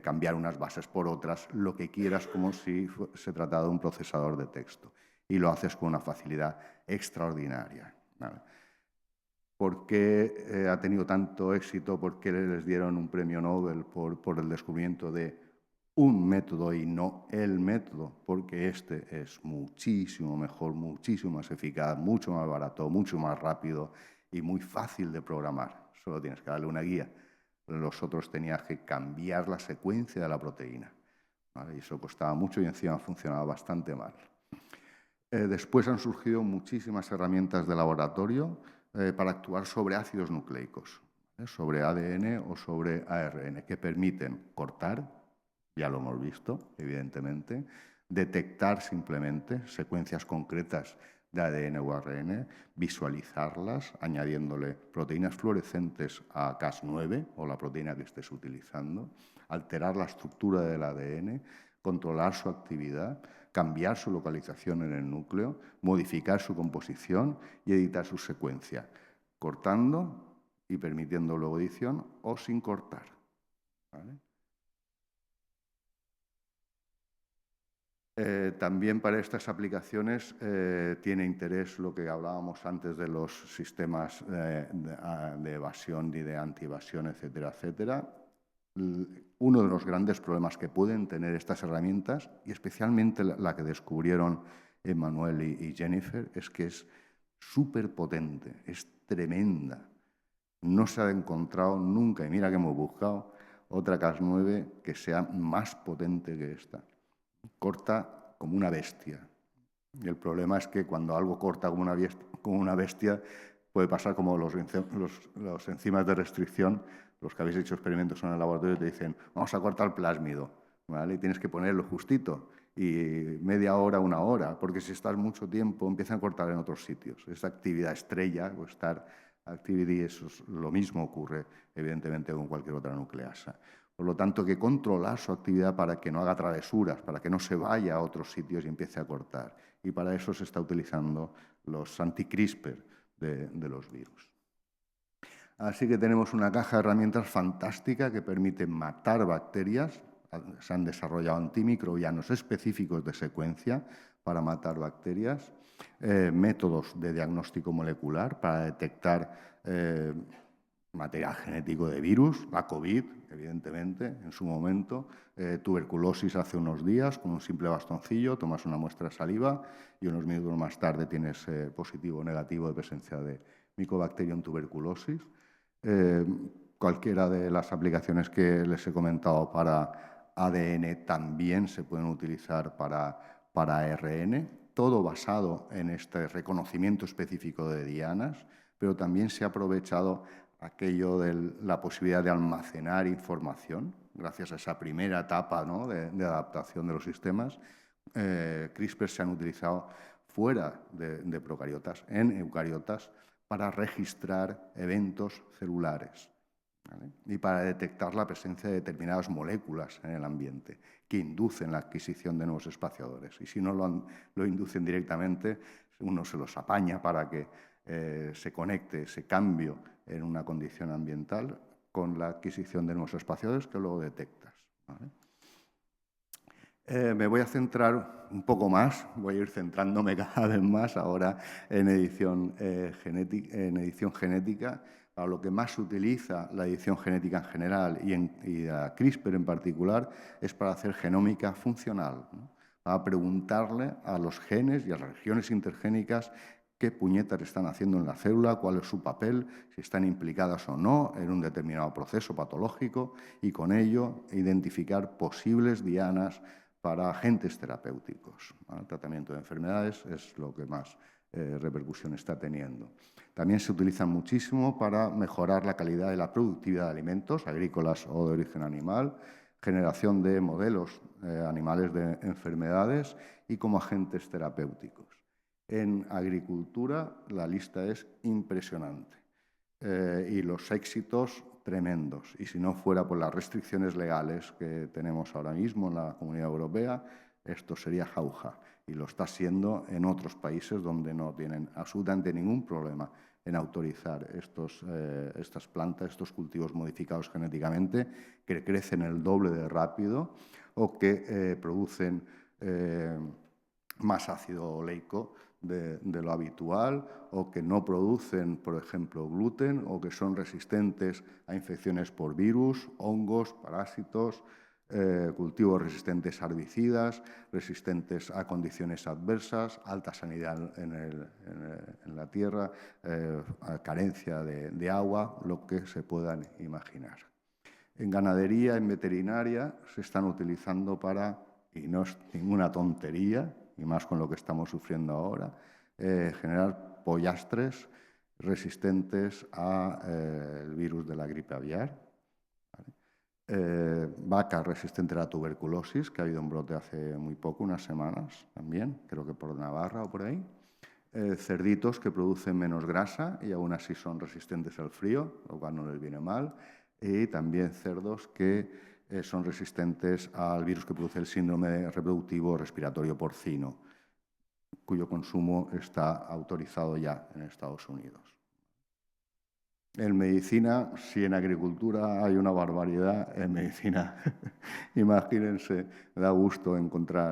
cambiar unas bases por otras, lo que quieras, como si se tratara de un procesador de texto. Y lo haces con una facilidad extraordinaria, ¿vale? ¿Por qué ha tenido tanto éxito? ¿Por qué les dieron un premio Nobel por el descubrimiento de un método y no el método? Porque este es muchísimo mejor, muchísimo más eficaz, mucho más barato, mucho más rápido y muy fácil de programar. Solo tienes que darle una guía. Los otros tenías que cambiar la secuencia de la proteína, ¿vale? Y eso costaba mucho y encima funcionaba bastante mal. Después han surgido muchísimas herramientas de laboratorio para actuar sobre ácidos nucleicos, sobre ADN o sobre ARN, que permiten cortar, ya lo hemos visto, evidentemente, detectar simplemente secuencias concretas de ADN o ARN, visualizarlas, añadiéndole proteínas fluorescentes a Cas9 o la proteína que estés utilizando, alterar la estructura del ADN, controlar su actividad, cambiar su localización en el núcleo, modificar su composición y editar su secuencia, cortando y permitiendo luego edición o sin cortar, ¿vale? También para estas aplicaciones tiene interés lo que hablábamos antes de los sistemas de evasión y de antievasión, etcétera, etcétera. Uno de los grandes problemas que pueden tener estas herramientas, y especialmente la que descubrieron Emmanuel y Jennifer, es que es súper potente, es tremenda. No se ha encontrado nunca, y mira que hemos buscado, otra Cas9 que sea más potente que esta. Corta como una bestia. Y el problema es que cuando algo corta como una bestia, puede pasar como los enzimas de restricción, los que habéis hecho experimentos en el laboratorio te dicen, vamos a cortar plásmido, ¿vale? Y tienes que ponerlo justito, y media hora, una hora, porque si estás mucho tiempo empiezan a cortar en otros sitios. Esa actividad estrella o Star Activity, eso es, lo mismo ocurre evidentemente con cualquier otra nucleasa. Por lo tanto, hay que controlar su actividad para que no haga travesuras, para que no se vaya a otros sitios y empiece a cortar. Y para eso se está utilizando los anti-CRISPR de los virus. Así que tenemos una caja de herramientas fantástica que permite matar bacterias. Se han desarrollado antimicrobianos específicos de secuencia para matar bacterias, métodos de diagnóstico molecular para detectar material genético de virus, la COVID, evidentemente, en su momento, tuberculosis hace unos días, con un simple bastoncillo, tomas una muestra de saliva y unos minutos más tarde tienes positivo o negativo de presencia de Mycobacterium tuberculosis. cualquiera de las aplicaciones que les he comentado para ADN también se pueden utilizar para ARN, todo basado en este reconocimiento específico de dianas, pero también se ha aprovechado aquello de la posibilidad de almacenar información, gracias a esa primera etapa, ¿no?, de adaptación de los sistemas. CRISPR se han utilizado fuera de procariotas, en eucariotas, para registrar eventos celulares, ¿vale?, y para detectar la presencia de determinadas moléculas en el ambiente que inducen la adquisición de nuevos espaciadores. Y si no lo inducen directamente, uno se los apaña para que se conecte ese cambio en una condición ambiental con la adquisición de nuevos espaciadores que luego detectas, ¿vale? Me voy a centrar un poco más, voy a ir centrándome cada vez más ahora en edición genética. Para lo que más se utiliza la edición genética en general y la CRISPR en particular es para hacer genómica funcional, ¿no?, para preguntarle a los genes y a las regiones intergénicas qué puñetas están haciendo en la célula, cuál es su papel, si están implicadas o no en un determinado proceso patológico y con ello identificar posibles dianas para agentes terapéuticos, ¿vale? El tratamiento de enfermedades es lo que más repercusión está teniendo. También se utilizan muchísimo para mejorar la calidad y la productividad de alimentos agrícolas o de origen animal, generación de modelos animales de enfermedades y como agentes terapéuticos. En agricultura la lista es impresionante y los éxitos tremendos. Y si no fuera por las restricciones legales que tenemos ahora mismo en la Comunidad Europea, esto sería jauja. Y lo está siendo en otros países donde no tienen absolutamente ningún problema en autorizar estas plantas, estos cultivos modificados genéticamente, que crecen el doble de rápido o que producen más ácido oleico de lo habitual, o que no producen, por ejemplo, gluten, o que son resistentes a infecciones por virus, hongos, parásitos, cultivos resistentes a herbicidas, resistentes a condiciones adversas, alta sanidad en la tierra, carencia de agua, lo que se puedan imaginar. En ganadería, en veterinaria, se están utilizando para, y no es ninguna tontería, y más con lo que estamos sufriendo ahora, generar pollastres resistentes al virus de la gripe aviar, ¿vale? Vacas resistentes a la tuberculosis, que ha habido un brote hace muy poco, unas semanas también, creo que por Navarra o por ahí. Cerditos que producen menos grasa y aún así son resistentes al frío, lo cual no les viene mal. Y también cerdos que son resistentes al virus que produce el síndrome reproductivo respiratorio porcino, cuyo consumo está autorizado ya en Estados Unidos. En medicina, si en agricultura hay una barbaridad, en medicina, imagínense, da gusto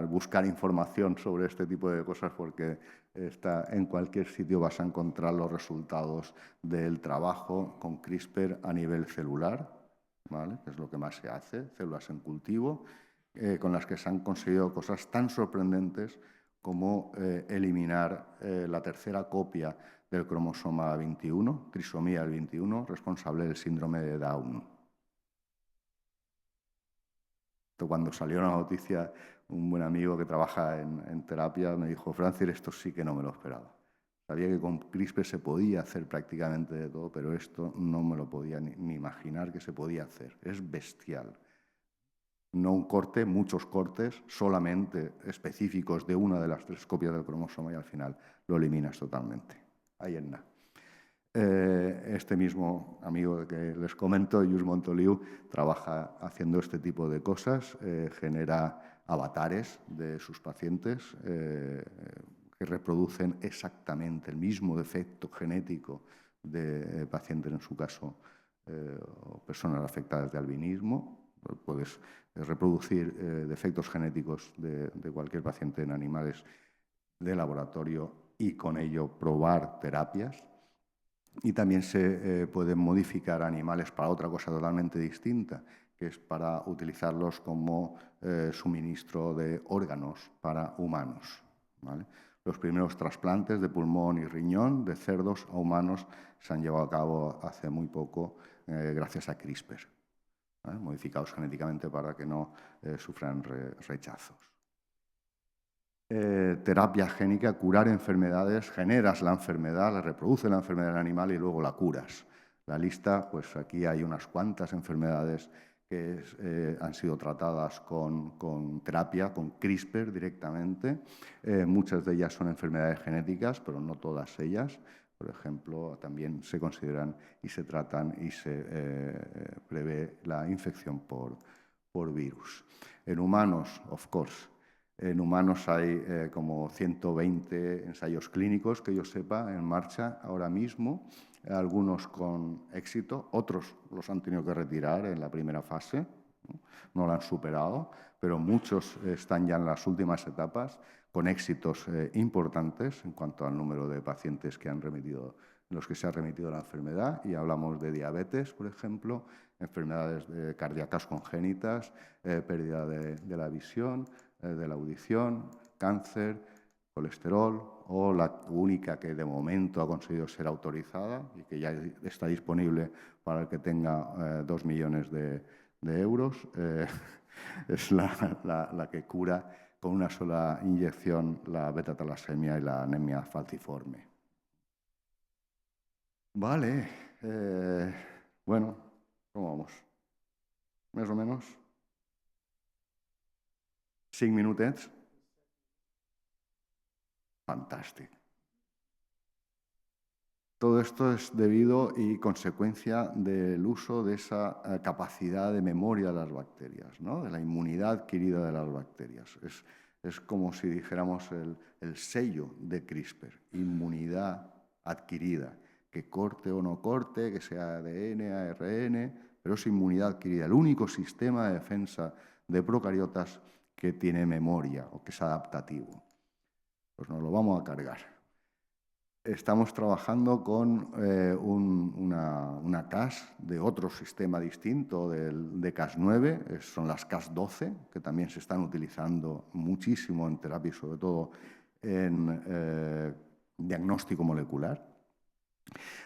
buscar información sobre este tipo de cosas porque en cualquier sitio vas a encontrar los resultados del trabajo con CRISPR a nivel celular, ¿vale?, que es lo que más se hace, células en cultivo, con las que se han conseguido cosas tan sorprendentes como eliminar la tercera copia del cromosoma 21, trisomía 21, responsable del síndrome de Down. Cuando salió la noticia, un buen amigo que trabaja en terapia me dijo: Francis, esto sí que no me lo esperaba. Sabía que con CRISPR se podía hacer prácticamente de todo, pero esto no me lo podía ni imaginar que se podía hacer. Es bestial. No un corte, muchos cortes, solamente específicos de una de las 3 copias del cromosoma y al final lo eliminas totalmente. Ahí en nada. Este mismo amigo que les comento, Lluís Montoliu, trabaja haciendo este tipo de cosas, genera avatares de sus pacientes que reproducen exactamente el mismo defecto genético de pacientes, en su caso, o personas afectadas de albinismo. Puedes reproducir defectos genéticos de cualquier paciente en animales de laboratorio y con ello probar terapias. Y también se pueden modificar animales para otra cosa totalmente distinta, que es para utilizarlos como suministro de órganos para humanos, ¿vale? Los primeros trasplantes de pulmón y riñón de cerdos a humanos se han llevado a cabo hace muy poco gracias a CRISPR, modificados genéticamente para que no sufran rechazos. Terapia génica, curar enfermedades, generas la enfermedad, la reproduce la enfermedad del animal y luego la curas. La lista, pues aquí hay unas cuantas enfermedades que han sido tratadas con terapia, con CRISPR directamente. Muchas de ellas son enfermedades genéticas, pero no todas ellas. Por ejemplo, también se consideran y se tratan y se prevé la infección por virus. En humanos, of course. En humanos hay como 120 ensayos clínicos, que yo sepa, en marcha ahora mismo, algunos con éxito, otros los han tenido que retirar en la primera fase, no lo han superado, pero muchos están ya en las últimas etapas, con éxitos importantes en cuanto al número de pacientes que han remitido, en los que se ha remitido la enfermedad, y hablamos de diabetes, por ejemplo, enfermedades cardíacas congénitas, pérdida de la visión, de la audición, cáncer, colesterol, o la única que de momento ha conseguido ser autorizada y que ya está disponible para el que tenga 2 millones de euros, es la que cura con una sola inyección la beta-talasemia y la anemia falciforme. Vale, bueno, ¿cómo vamos? Més o menos? 5 minutets? Fantàstic. Todo esto es debido y consecuencia del uso de esa capacidad de memoria de las bacterias, ¿no? De la inmunidad adquirida de las bacterias. Es como si dijéramos el sello de CRISPR, inmunidad adquirida, que corte o no corte, que sea ADN, ARN, pero es inmunidad adquirida, el único sistema de defensa de procariotas que tiene memoria o que es adaptativo. Pues nos lo vamos a cargar. Estamos trabajando con una Cas de otro sistema distinto de Cas9, son las Cas12, que también se están utilizando muchísimo en terapia, sobre todo en diagnóstico molecular.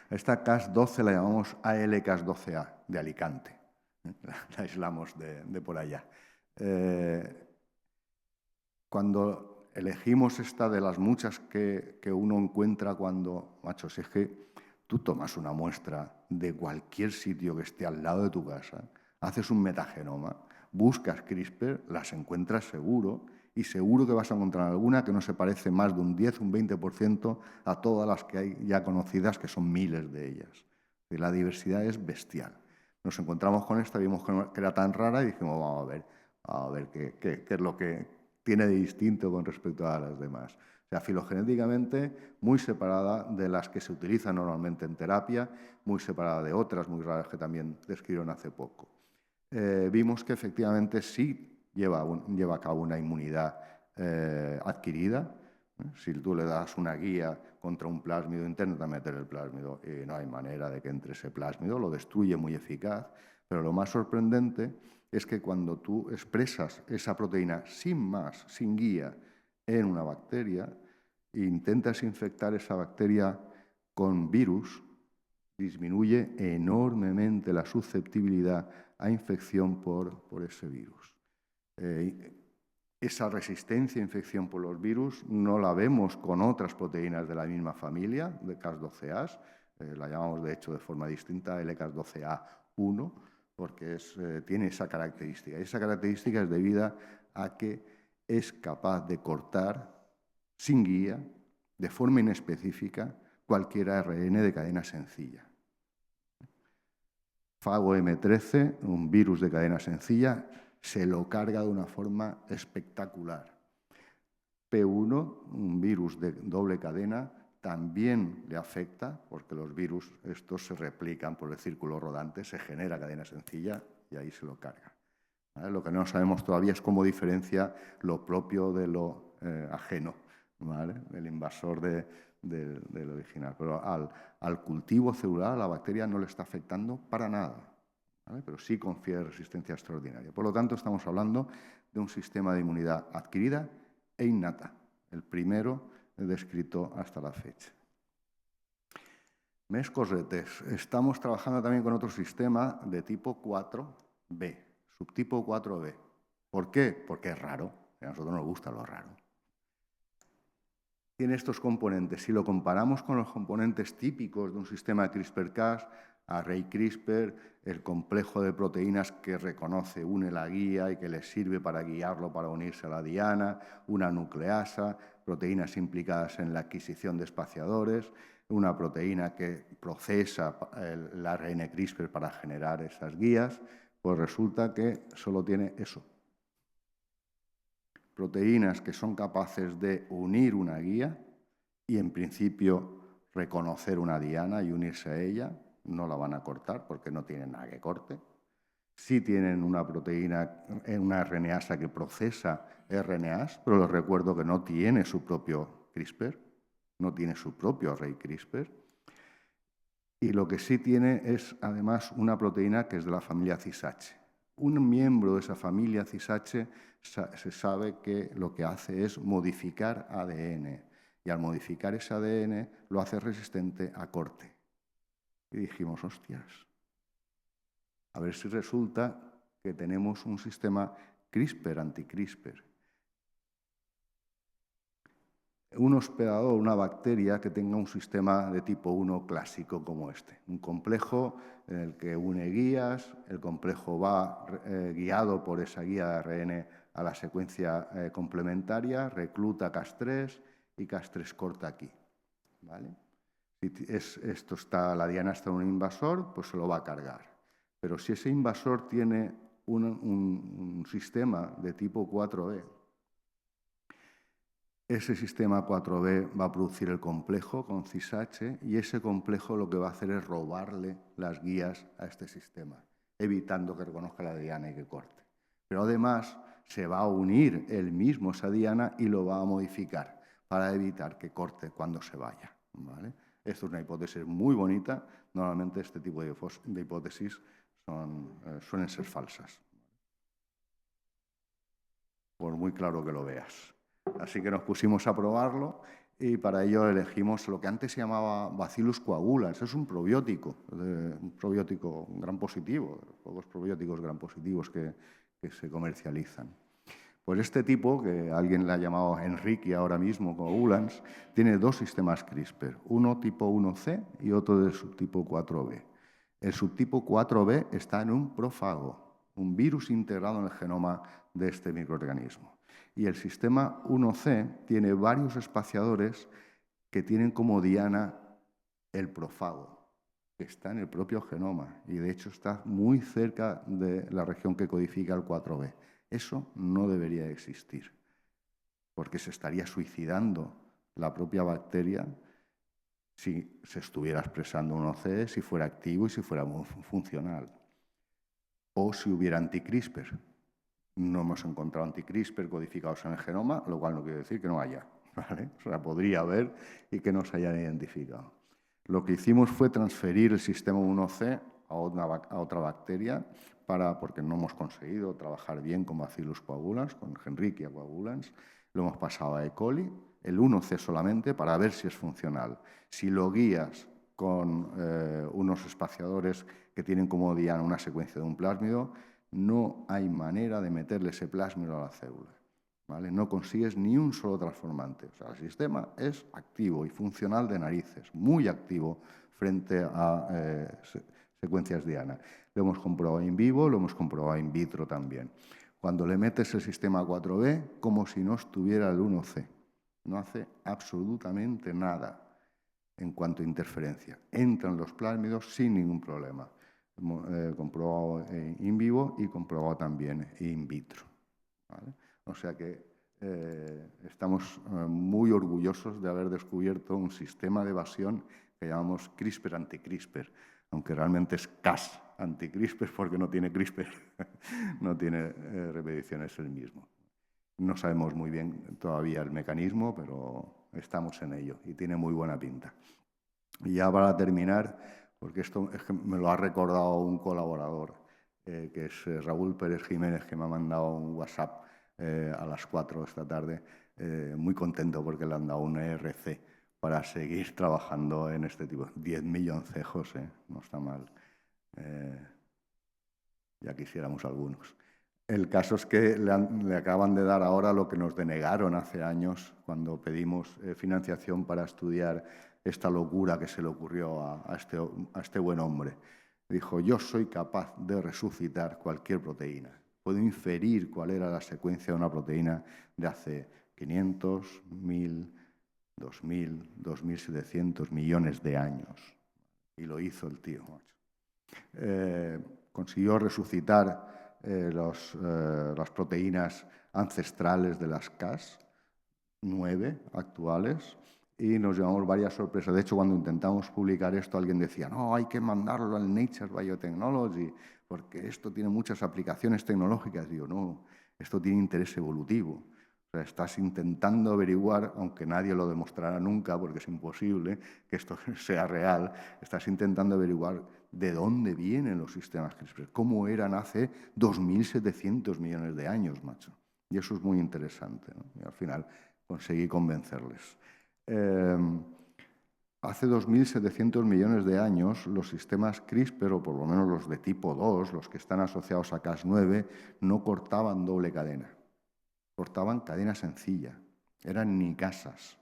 Esta Cas12 la llamamos AL-Cas12A, de Alicante. La aislamos de por allá. Cuando elegimos esta de las muchas que uno encuentra cuando, macho, si es que tú tomas una muestra de cualquier sitio que esté al lado de tu casa, haces un metagenoma, buscas CRISPR, las encuentras seguro, y seguro que vas a encontrar alguna que no se parece más de un 10, un 20% a todas las que hay ya conocidas, que son miles de ellas. Y la diversidad es bestial. Nos encontramos con esta, vimos que era tan rara y dijimos, vamos a ver qué es lo que tiene de distinto con respecto a las demás. O sea, filogenéticamente muy separada de las que se utilizan normalmente en terapia, muy separada de otras muy raras que también describieron hace poco. Vimos que efectivamente sí lleva a cabo una inmunidad adquirida. Si tú le das una guía contra un plásmido, intenta meter el plásmido y no hay manera de que entre ese plásmido, lo destruye muy eficaz. Pero lo más sorprendente es que cuando tú expresas esa proteína sin más, sin guía, en una bacteria, e intentas infectar esa bacteria con virus, disminuye enormemente la susceptibilidad a infección por ese virus. Esa resistencia a infección por los virus no la vemos con otras proteínas de la misma familia, de Cas12A, la llamamos de hecho de forma distinta L-Cas12A1, porque tiene esa característica. Y esa característica es debida a que es capaz de cortar sin guía, de forma inespecífica, cualquier ARN de cadena sencilla. FAGO-M13, un virus de cadena sencilla, se lo carga de una forma espectacular. P1, un virus de doble cadena, también le afecta, porque los virus estos se replican por el círculo rodante, se genera cadena sencilla y ahí se lo carga. ¿Vale? Lo que no sabemos todavía es cómo diferencia lo propio de lo ajeno, ¿vale? Del invasor del original. Pero al cultivo celular, a la bacteria, no le está afectando para nada, ¿vale? Pero sí confiere resistencia extraordinaria. Por lo tanto, estamos hablando de un sistema de inmunidad adquirida e innata. El primero descrito hasta la fecha. Més cosetes. Estamos trabajando también con otro sistema de tipo 4B, subtipo 4B. ¿Por qué? Porque es raro. A nosotros nos gusta lo raro. Tiene estos componentes. Si lo comparamos con los componentes típicos de un sistema CRISPR-Cas, array CRISPR, el complejo de proteínas que reconoce, une la guía y que le sirve para guiarlo para unirse a la diana, una nucleasa, proteínas implicadas en la adquisición de espaciadores, una proteína que procesa el ARN CRISPR para generar esas guías, pues resulta que solo tiene eso. Proteínas que son capaces de unir una guía y, en principio, reconocer una diana y unirse a ella. No la van a cortar porque no tienen nada que corte. Sí tienen una proteína, una RNasa que procesa RNAs, pero les recuerdo que no tiene su propio CRISPR, no tiene su propio array CRISPR. Y lo que sí tiene es, además, una proteína que es de la familia CISH. Un miembro de esa familia CISH se sabe que lo que hace es modificar ADN. Y al modificar ese ADN lo hace resistente a corte. Y dijimos, hostias, a ver si resulta que tenemos un sistema CRISPR anti-CRISPR. Un hospedador, una bacteria que tenga un sistema de tipo 1 clásico como este. Un complejo en el que une guías, el complejo va guiado por esa guía de ARN a la secuencia complementaria, recluta Cas3 y Cas3 corta aquí. ¿Vale? Si la diana está en un invasor, pues se lo va a cargar. Pero si ese invasor tiene un sistema de tipo 4B, ese sistema 4B va a producir el complejo con CISH y ese complejo lo que va a hacer es robarle las guías a este sistema, evitando que reconozca la diana y que corte. Pero además se va a unir él mismo esa diana y lo va a modificar para evitar que corte cuando se vaya. ¿Vale? Esto es una hipótesis muy bonita. Normalmente este tipo de hipótesis suelen ser falsas. Por muy claro que lo veas. Así que nos pusimos a probarlo y para ello elegimos lo que antes se llamaba Bacillus coagulans. Es un probiótico gram positivo, de los pocos probióticos gram positivos que se comercializan. Pues este tipo, que alguien le ha llamado Enrique ahora mismo, coagulans, tiene dos sistemas CRISPR, uno tipo 1C y otro del subtipo 4B. El subtipo 4B está en un prófago, un virus integrado en el genoma de este microorganismo. Y el sistema 1C tiene varios espaciadores que tienen como diana el prófago, que está en el propio genoma y de hecho está muy cerca de la región que codifica el 4B. Eso no debería existir, porque se estaría suicidando la propia bacteria si se estuviera expresando 1C, si fuera activo y si fuera funcional. O si hubiera anti-CRISPR. No hemos encontrado anti-CRISPR codificados en el genoma, lo cual no quiere decir que no haya, ¿vale? O sea, podría haber y que no se hayan identificado. Lo que hicimos fue transferir el sistema 1C a otra bacteria porque no hemos conseguido trabajar bien con Bacillus coagulans, con Escherichia coagulans. Lo hemos pasado a E. coli, el 1C solamente, para ver si es funcional. Si lo guías con unos espaciadores que tienen como diana una secuencia de un plásmido, no hay manera de meterle ese plásmido a la célula. ¿Vale? No consigues ni un solo transformante. O sea, el sistema es activo y funcional de narices, muy activo frente a secuencias diana. Lo hemos comprobado in vivo, lo hemos comprobado in vitro también. Cuando le metes el sistema 4B, como si no estuviera el 1C. No hace absolutamente nada en cuanto a interferencia. Entran los plásmidos sin ningún problema. Comprobado in vivo y comprobado también in vitro. ¿Vale? O sea que estamos muy orgullosos de haber descubierto un sistema de evasión que llamamos CRISPR anti-CRISPR, aunque realmente es Cas anti-CRISPR porque no tiene CRISPR, no tiene repeticiones el mismo. No sabemos muy bien todavía el mecanismo, pero estamos en ello y tiene muy buena pinta. Y ya para terminar, porque esto es que me lo ha recordado un colaborador, que es Raúl Pérez Jiménez, que me ha mandado un WhatsApp a las 4 de esta tarde. muy contento porque le han dado un ERC para seguir trabajando en este tipo. 10 milloncejos, no está mal. Ya quisiéramos algunos. El caso es que le acaban de dar ahora lo que nos denegaron hace años cuando pedimos financiación para estudiar esta locura que se le ocurrió a este buen hombre. Dijo, yo soy capaz de resucitar cualquier proteína. Puedo inferir cuál era la secuencia de una proteína de hace 500, 1000, 2000, 2700 millones de años. Y lo hizo el tío, macho. Consiguió resucitar las proteínas ancestrales de las Cas, 9 actuales, y nos llevamos varias sorpresas. De hecho, cuando intentamos publicar esto, alguien decía, no, hay que mandarlo al Nature Biotechnology, porque esto tiene muchas aplicaciones tecnológicas. Digo, no, esto tiene interés evolutivo. O sea, estás intentando averiguar, aunque nadie lo demostrará nunca, porque es imposible que esto sea real, estás intentando averiguar de dónde vienen los sistemas CRISPR, cómo eran hace 2.700 millones de años, macho. Y eso es muy interesante, ¿no? Y al final conseguí convencerles. Hace 2.700 millones de años, los sistemas CRISPR, o por lo menos los de tipo 2, los que están asociados a Cas9, no cortaban doble cadena. Cortaban cadena sencilla. Eran nicasas.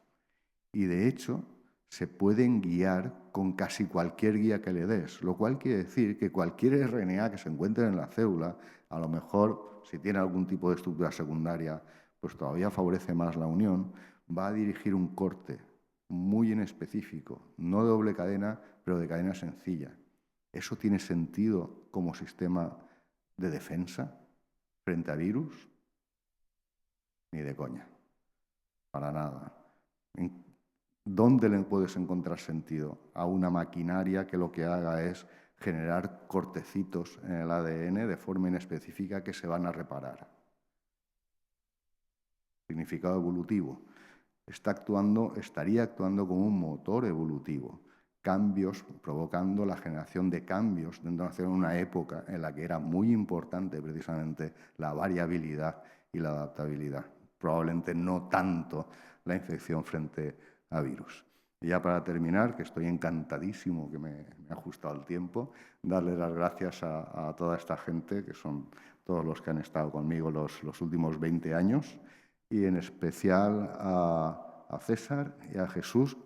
Y de hecho, se pueden guiar con casi cualquier guía que le des, lo cual quiere decir que cualquier RNA que se encuentre en la célula, a lo mejor, si tiene algún tipo de estructura secundaria, pues todavía favorece más la unión, va a dirigir un corte muy en específico, no de doble cadena, pero de cadena sencilla. ¿Eso tiene sentido como sistema de defensa frente a virus? Ni de coña, para nada. ¿Dónde le puedes encontrar sentido? A una maquinaria que lo que haga es generar cortecitos en el ADN de forma inespecífica que se van a reparar. Significado evolutivo. Estaría actuando como un motor evolutivo. Cambios, provocando la generación de cambios dentro de una época en la que era muy importante precisamente la variabilidad y la adaptabilidad. Probablemente no tanto la infección frente a virus. Y ya para terminar, que estoy encantadísimo, que me ha ajustado el tiempo, darle las gracias a toda esta gente, que son todos los que han estado conmigo los últimos 20 años, y en especial a César y a Jesús,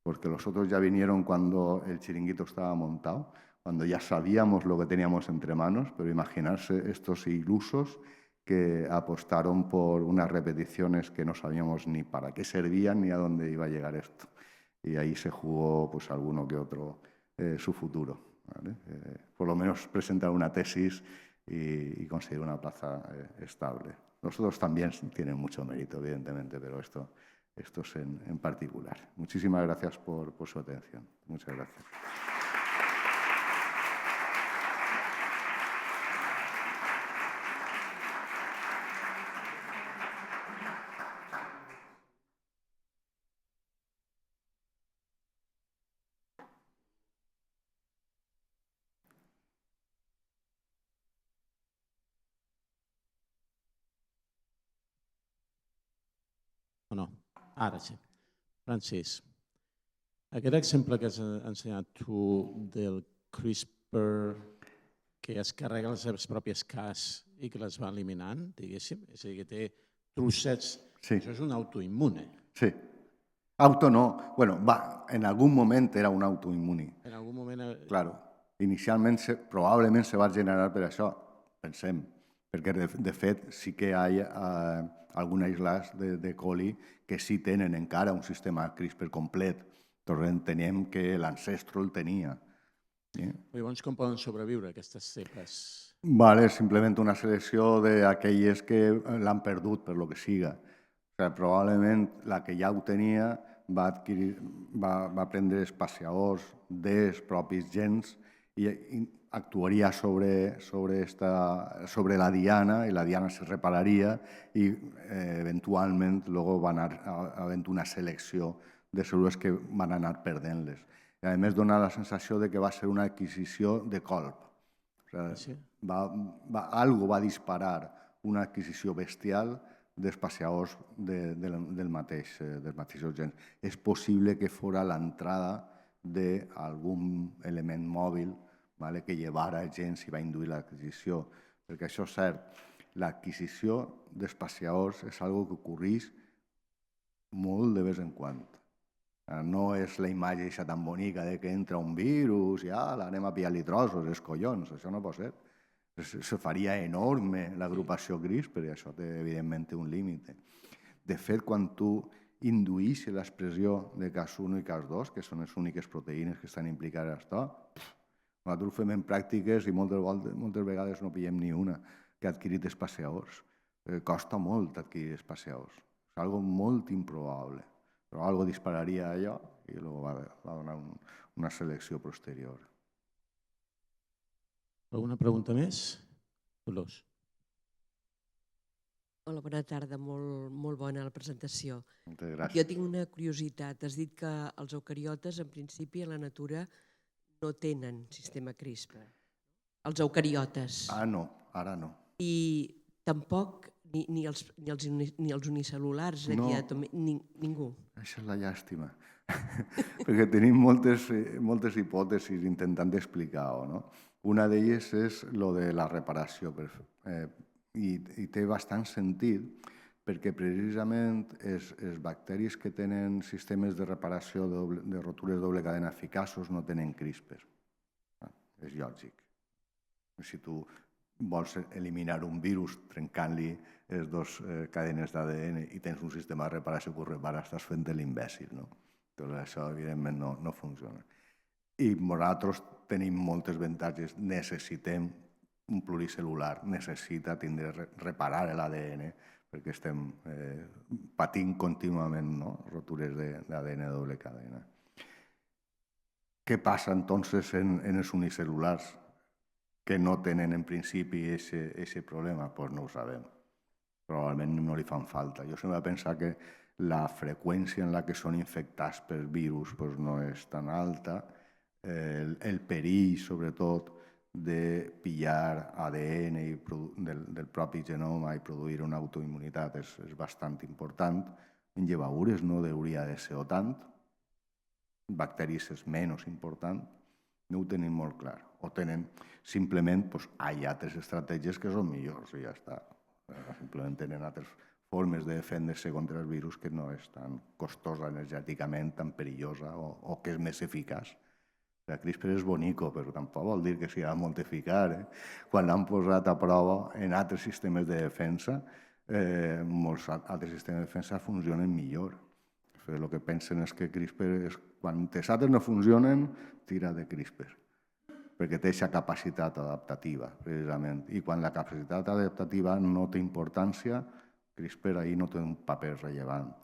porque los otros ya vinieron cuando el chiringuito estaba montado, cuando ya sabíamos lo que teníamos entre manos, pero imaginarse estos ilusos que apostaron por unas repeticiones que no sabíamos ni para qué servían ni a dónde iba a llegar esto. Y ahí se jugó pues alguno que otro su futuro, ¿vale? Por lo menos presentar una tesis y conseguir una plaza estable. Los otros también tienen mucho mérito, evidentemente, pero esto es en particular. Muchísimas gracias por su atención. Muchas gracias. O no? Ara sí. Francis, aquest exemple que has ensenyat tu del CRISPR que es carrega les seves pròpies Cas i que les va eliminant, diguéssim, és a dir, que té trossets, sí. Això és un autoimmune. Sí. Auto no. Bueno, en algun moment era un autoimmuni. En algun moment... Claro. Inicialment probablement se va generar per això, pensem, perquè de fet sí que hi ha alguns islats de coli que sí tenen encara un sistema CRISPR complet. Tots entenem que l'ancestro el tenia. Llavors, com poden sobreviure aquestes cepes? Vale, simplement una selecció d'aquelles que l'han perdut per lo que siga. O sigui, probablement la que ja ho tenia va prendre espaciadors dels propis gens i actuaria sobre la diana i la diana se repararia i eventualment luego va anar havent una selecció de cèl·lules que van anar perdent-les. I a més dona la sensació de que va ser una adquisició de colp. O sigui, algo va disparar una adquisició bestial d'espaciadors dels mateixos gens. És possible que fora l'entrada d'algun element mòbil que llevara gens i va induir l'adquisició. Perquè això és cert, l'adquisició d'espaciadors és una que ocorreix molt de vez en quan. No és la imatge aquesta tan bonica que entra un virus i anem a pillar-li trossos, els collons, això no pot ser. Se faria enorme l'agrupació CRISPR i això evidentment té un límit. De fet, quan tu induïssis l'expressió de Cas1 i Cas2, que són les úniques proteïnes que estan implicades en això, nosaltres fem en pràctiques i moltes vegades no pillem ni una que ha adquirit espaciadors. Costa molt adquirir espaciadors. És una cosa molt improbable. Però algo dispararia allò i va donar una selecció posterior. Alguna pregunta més? Dolors. Hola, bona tarda. Molt bona la presentació. Moltes gràcies. Jo tinc una curiositat. Has dit que els eucariotes, en principi, a la natura no tenen sistema CRISPR. Els eucariotes. No, ara no. I tampoc ni els unicel·lulars, ningú. Això és la llàstima, perquè tenim moltes hipòtesis intentant explicar-ho, no? Una d'elles és el de la reparació, i té bastant sentit, perquè precisament els bacteris que tenen sistemes de reparació de rotures doble cadena eficaços no tenen CRISPR. És lògic. Si tu vols eliminar un virus trencant-li les dues cadenes d'ADN i tens un sistema de reparació que ho repara, estàs fent l'imbècil, no? Doncs això, evidentment, no funciona. I nosaltres tenim moltes avantatges. Necessitem un pluricel·lular, necessita reparar l'ADN perquè estem patint contínuament rotures d'ADN de doble cadena. Què passa, entonces, en els unicel·lulars que no tenen en principi aquest problema? Doncs no ho sabem. Probablement no li fan falta. Jo sempre he pensat que la freqüència en la que són infectats per virus no és tan alta. El perill, sobretot, de pillar ADN del propi genoma i produir una autoimmunitat és bastant important. En llevadures no hauria de ser tant. Bacteris és menys important. No ho tenim molt clar. O tenen simplement, hi ha altres estratègies que són millors i ja està. Simplement tenen altres formes de defendre-se contra els virus que no és tan costosa energèticament, tan perillosa o que és més eficaç. La CRISPR és bonico, però tampoc vol dir que sigui molt eficaç. Quan l'han posat a prova en altres sistemes de defensa, molts altres sistemes de defensa funcionen millor. El que pensen és que CRISPR, quan les altres no funcionen, tira de CRISPR, perquè té aquesta capacitat adaptativa, precisament. I quan la capacitat adaptativa no té importància, CRISPR ahir no té un paper rellevant.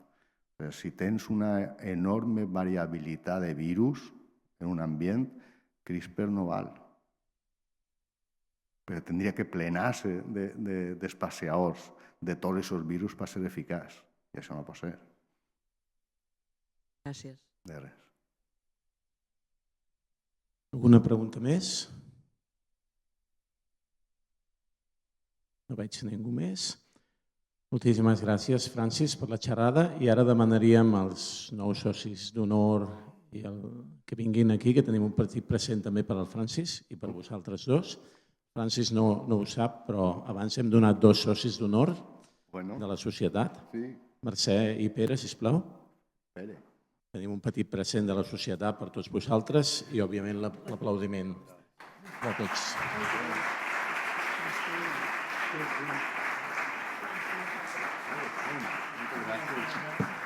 Si tens una enorme variabilitat de virus en un ambient, CRISPR no val. Perquè tindria que plenar-se d'espaciadors de tots aquests virus per ser eficaç. I això no pot ser. Gràcies. De res. Alguna pregunta més? No veig ningú més. Moltíssimes gràcies, Francis, per la xerrada. I ara demanaríem als nous socis d'honor i que vinguin aquí, que tenim un partit present també per al Francis i per vosaltres dos. Francis no ho sap, però abans hem donat 2 socis d'honor de la societat. Mercè i Pere, sisplau. Pere. Tenim un petit present de la societat per tots vosaltres i, òbviament, l'aplaudiment de tots. Gràcies.